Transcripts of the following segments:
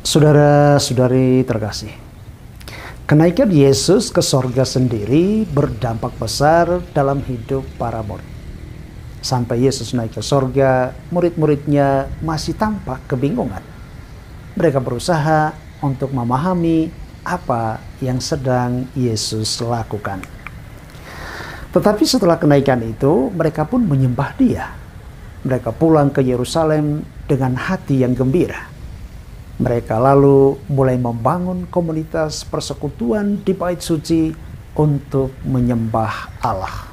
Saudara-saudari terkasih, kenaikan Yesus ke sorga sendiri berdampak besar dalam hidup para murid. Sampai Yesus naik ke sorga, murid-muridnya masih tampak kebingungan. Mereka berusaha untuk memahami apa yang sedang Yesus lakukan. Tetapi setelah kenaikan itu, mereka pun menyembah Dia. Mereka pulang ke Yerusalem dengan hati yang gembira. Mereka lalu mulai membangun komunitas persekutuan di Bait Suci untuk menyembah Allah.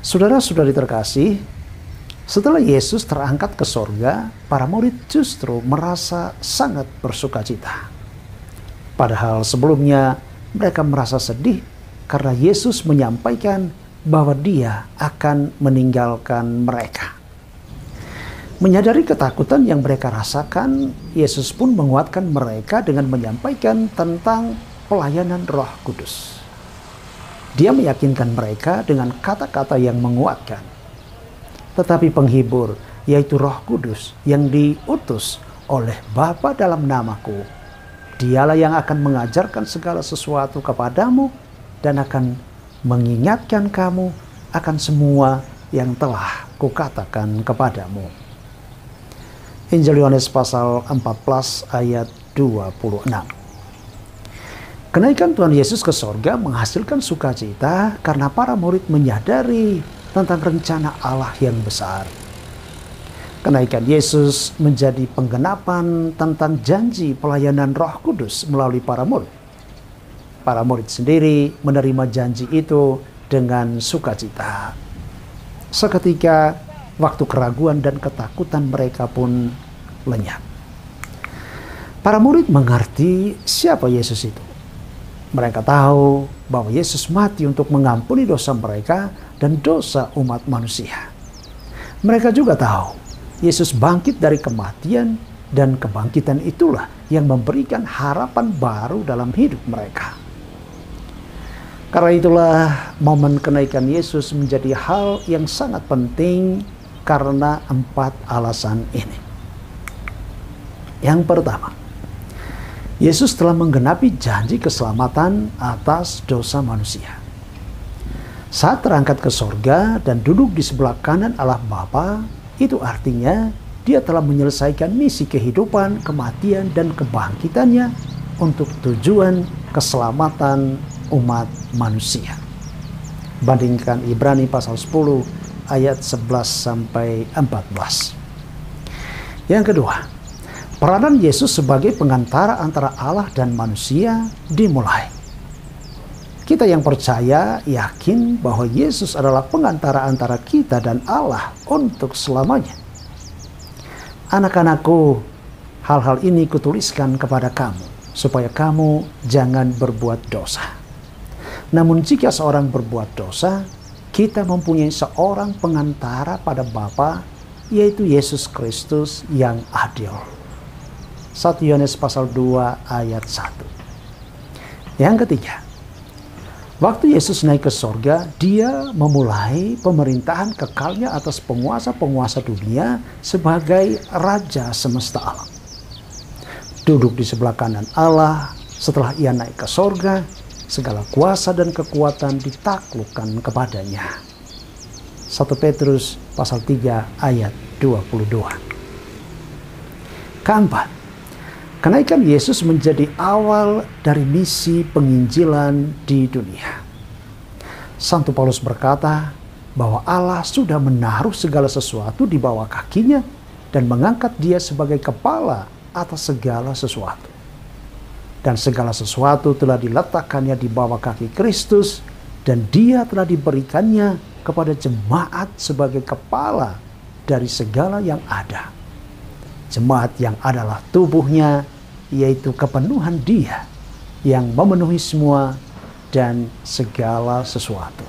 Saudara-saudari terkasih, setelah Yesus terangkat ke sorga, para murid justru merasa sangat bersukacita. Padahal sebelumnya mereka merasa sedih karena Yesus menyampaikan bahwa Dia akan meninggalkan mereka. Menyadari ketakutan yang mereka rasakan, Yesus pun menguatkan mereka dengan menyampaikan tentang pelayanan Roh Kudus. Dia meyakinkan mereka dengan kata-kata yang menguatkan. Tetapi penghibur, yaitu Roh Kudus yang diutus oleh Bapa dalam namaku, Dialah yang akan mengajarkan segala sesuatu kepadamu dan akan mengingatkan kamu akan semua yang telah kukatakan kepadamu. Injil Yohanes pasal 14 ayat 26. Kenaikan Tuhan Yesus ke sorga menghasilkan sukacita karena para murid menyadari tentang rencana Allah yang besar. Kenaikan Yesus menjadi penggenapan tentang janji pelayanan Roh Kudus melalui para murid. Para murid sendiri menerima janji itu dengan sukacita. Seketika waktu keraguan dan ketakutan mereka pun lenyap. Para murid mengerti siapa Yesus itu. Mereka tahu bahwa Yesus mati untuk mengampuni dosa mereka dan dosa umat manusia. Mereka juga tahu Yesus bangkit dari kematian dan kebangkitan itulah yang memberikan harapan baru dalam hidup mereka. Karena itulah momen kenaikan Yesus menjadi hal yang sangat penting karena 4 alasan ini. Yang pertama, Yesus telah menggenapi janji keselamatan atas dosa manusia. Saat terangkat ke sorga dan duduk di sebelah kanan Allah Bapa, itu artinya Dia telah menyelesaikan misi kehidupan, kematian, dan kebangkitannya untuk tujuan keselamatan umat manusia. Bandingkan Ibrani pasal 10 ayat 11 sampai 14. Yang kedua, peranan Yesus sebagai pengantara antara Allah dan manusia dimulai. Kita yang percaya yakin bahwa Yesus adalah pengantara antara kita dan Allah untuk selamanya. Anak-anakku, hal-hal ini kutuliskan kepada kamu supaya kamu jangan berbuat dosa. Namun jika seorang berbuat dosa, kita mempunyai seorang pengantara pada Bapa, yaitu Yesus Kristus yang adil. 1 Yohanes pasal 2 ayat 1. Yang ketiga, waktu Yesus naik ke sorga, Dia memulai pemerintahan kekalnya atas penguasa-penguasa dunia sebagai Raja semesta alam. Duduk di sebelah kanan Allah, setelah Ia naik ke sorga, segala kuasa dan kekuatan ditaklukkan kepadanya. 1 Petrus pasal 3 ayat 22. Keempat, kenaikan Yesus menjadi awal dari misi penginjilan di dunia. Santo Paulus berkata bahwa Allah sudah menaruh segala sesuatu di bawah kakinya dan mengangkat Dia sebagai kepala atas segala sesuatu. Dan segala sesuatu telah diletakkannya di bawah kaki Kristus, dan Dia telah diberikannya kepada jemaat sebagai kepala dari segala yang ada. Jemaat yang adalah tubuhnya, yaitu kepenuhan Dia yang memenuhi semua dan segala sesuatu.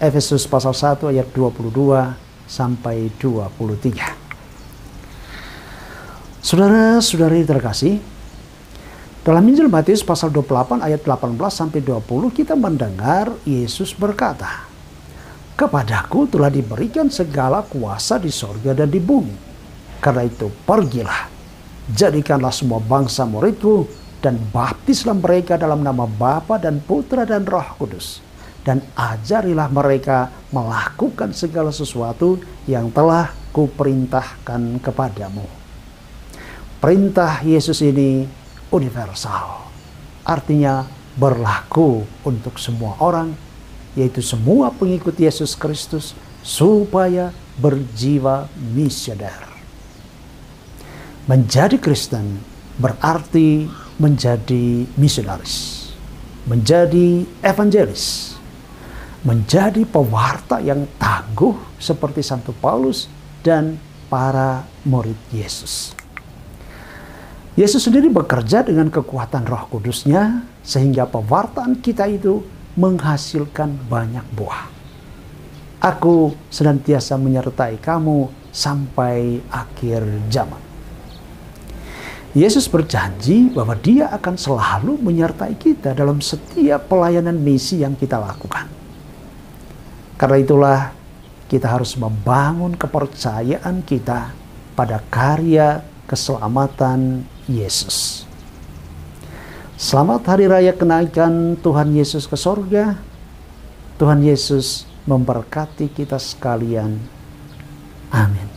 Efesus pasal 1 ayat 22 sampai 23. Saudara-saudari terkasih, dalam Injil Matius pasal 28 ayat 18 sampai 20 kita mendengar Yesus berkata, "Kepadaku telah diberikan segala kuasa di sorga dan di bumi. Karena itu pergilah Jadikanlah semua bangsa muridku, dan baptislah mereka dalam nama Bapa dan Putra dan Roh Kudus. Dan ajarilah mereka melakukan segala sesuatu yang telah kuperintahkan kepadamu. Perintah Yesus ini universal, artinya berlaku untuk semua orang, yaitu semua pengikut Yesus Kristus, supaya berjiwa misioner. Menjadi Kristen berarti menjadi misionaris, menjadi evangelis, menjadi pewarta yang tangguh seperti Santo Paulus dan para murid Yesus. Yesus sendiri bekerja dengan kekuatan Roh Kudus-Nya sehingga pewartaan kita itu menghasilkan banyak buah. Aku senantiasa menyertai kamu sampai akhir zaman. Yesus berjanji bahwa Dia akan selalu menyertai kita dalam setiap pelayanan misi yang kita lakukan. Karena itulah kita harus membangun kepercayaan kita pada karya keselamatan Yesus. Selamat Hari Raya Kenaikan Tuhan Yesus ke sorga. Tuhan Yesus memberkati kita sekalian. Amin.